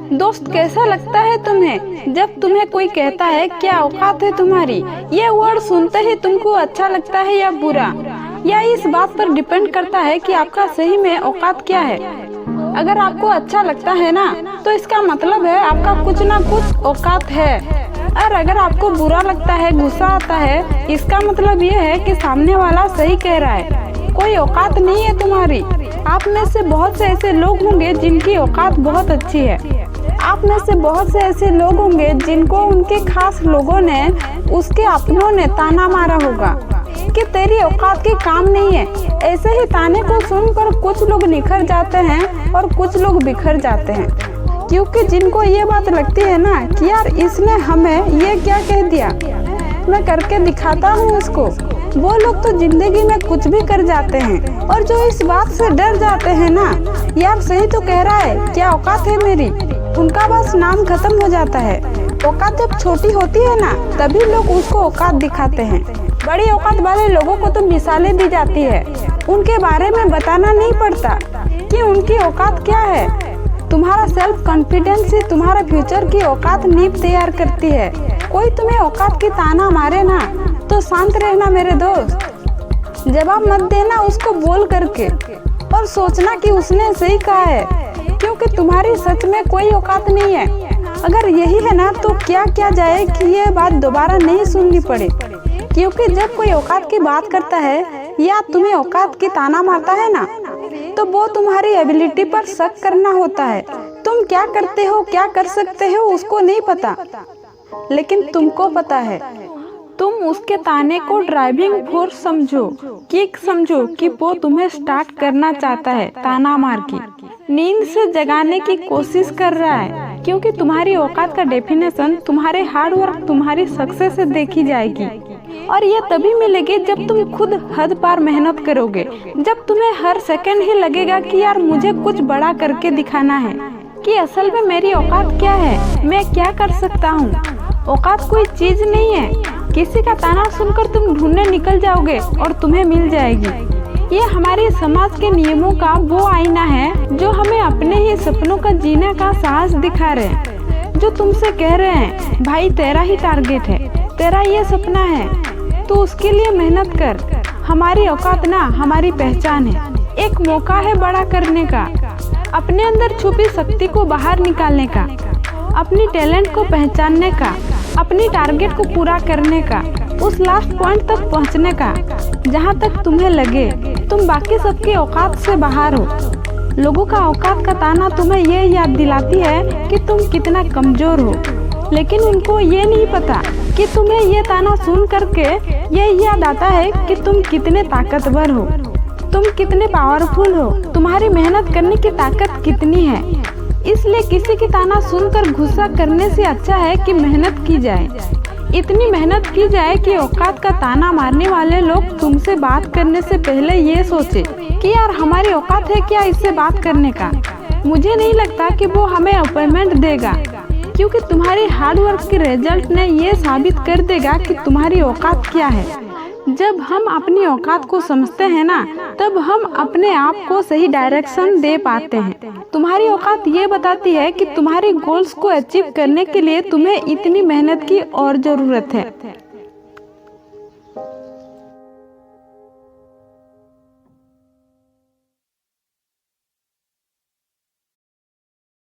दोस्त कैसा लगता है तुम्हें जब तुम्हें कोई कहता है क्या औकात है तुम्हारी? ये वर्ड सुनते ही तुमको अच्छा लगता है या बुरा, या इस बात पर डिपेंड करता है कि आपका सही में औकात क्या है? अगर आपको अच्छा लगता है ना, तो इसका मतलब है आपका कुछ ना कुछ औकात है। और अगर आपको बुरा लगता है, गुस्सा आता है, इसका मतलब ये है कि सामने वाला सही कह रहा है, कोई औकात नहीं है तुम्हारी। आप में से बहुत से ऐसे लोग होंगे जिनकी औकात बहुत अच्छी है। आप में से बहुत से ऐसे लोग होंगे जिनको उनके खास लोगों ने, उसके अपनों ने ताना मारा होगा कि तेरी औकात की काम नहीं है। ऐसे ही ताने को सुनकर कुछ लोग निखर जाते हैं और कुछ लोग बिखर जाते हैं, क्योंकि जिनको ये बात लगती है ना कि यार इसने हमें ये क्या कह दिया, मैं करके दिखाता हूँ उसको, वो लोग तो जिंदगी में कुछ भी कर जाते हैं। और जो इस बात से डर जाते हैं ना, यार सही तो कह रहा है, क्या औकात है मेरी, उनका बस नाम खत्म हो जाता है। औकात जब छोटी होती है ना, तभी लोग उसको औकात दिखाते हैं। बड़ी औकात वाले लोगों को तो मिसालें दी जाती है, उनके बारे में बताना नहीं पड़ता कि उनकी औकात क्या है। तुम्हारा सेल्फ कॉन्फिडेंस ही तुम्हारा फ्यूचर की औकात नींव तैयार करती है। कोई तुम्हें औकात की ताना मारे ना, तो शांत रहना मेरे दोस्त, जवाब मत देना उसको बोल करके, और सोचना कि उसने सही कहा है, क्योंकि तुम्हारी सच में कोई औकात नहीं है। अगर यही है ना, तो क्या क्या जाए कि ये बात दोबारा नहीं सुननी पड़े, क्योंकि जब कोई औकात की बात करता है या तुम्हें औकात की ताना मारता है ना, तो वो तुम्हारी एबिलिटी पर शक करना होता है। तुम क्या करते हो, क्या कर सकते हो, उसको नहीं पता, लेकिन तुमको पता है। तुम उसके ताने को ड्राइविंग फोर्स समझो, किक समझो कि वो तुम्हें स्टार्ट करना चाहता है ताना मार के, नींद से जगाने की कोशिश कर रहा है, क्योंकि तुम्हारी औकात का डेफिनेशन तुम्हारे हार्ड वर्क, तुम्हारी सक्सेस से देखी जाएगी। और ये तभी मिलेगी जब तुम खुद हद पार मेहनत करोगे, जब तुम्हें हर सेकंड ही लगेगा कि यार मुझे कुछ बड़ा करके दिखाना है, कि असल में मेरी औकात क्या है, मैं क्या कर सकता हूँ। औकात कोई चीज नहीं है, किसी का ताना सुनकर तुम ढूंढने निकल जाओगे और तुम्हें मिल जाएगी। ये हमारे समाज के नियमों का वो आईना है जो हमें अपने ही सपनों का जीने का साहस दिखा रहे हैं, जो तुमसे कह रहे हैं भाई तेरा ही टारगेट है, तेरा ये सपना है, तो उसके लिए मेहनत कर। हमारी औकात ना हमारी पहचान है, एक मौका है बड़ा करने का, अपने अंदर छुपी शक्ति को बाहर निकालने का, अपनी टैलेंट को पहचानने का, अपनी टारगेट को पूरा करने का, उस लास्ट पॉइंट तक पहुंचने का जहां तक तुम्हें लगे तुम बाकी सबकी औकात से बाहर हो। लोगों का औकात का ताना तुम्हें ये याद दिलाती है कि तुम कितना कमजोर हो, लेकिन उनको ये नहीं पता कि तुम्हें ये ताना सुन करके ये याद आता है कि तुम कितने ताकतवर हो, तुम कितने पावरफुल हो, तुम्हारी मेहनत करने की ताकत कितनी है। इसलिए किसी की ताना सुनकर गुस्सा करने से अच्छा है कि मेहनत की जाए, इतनी मेहनत की जाए कि औकात का ताना मारने वाले लोग तुमसे बात करने से पहले ये सोचे कि यार हमारी औकात है क्या इससे बात करने का। मुझे नहीं लगता कि वो हमें अपॉइंटमेंट देगा, क्योंकि तुम्हारी हार्ड वर्क के रिजल्ट ने ये साबित कर देगा कि तुम्हारी औकात क्या है। जब हम अपनी औकात को समझते हैं ना, तब हम अपने आप को सही डायरेक्शन दे पाते हैं। तुम्हारी औकात ये बताती है कि तुम्हारी गोल्स को अचीव करने के लिए तुम्हें इतनी मेहनत की और जरूरत है।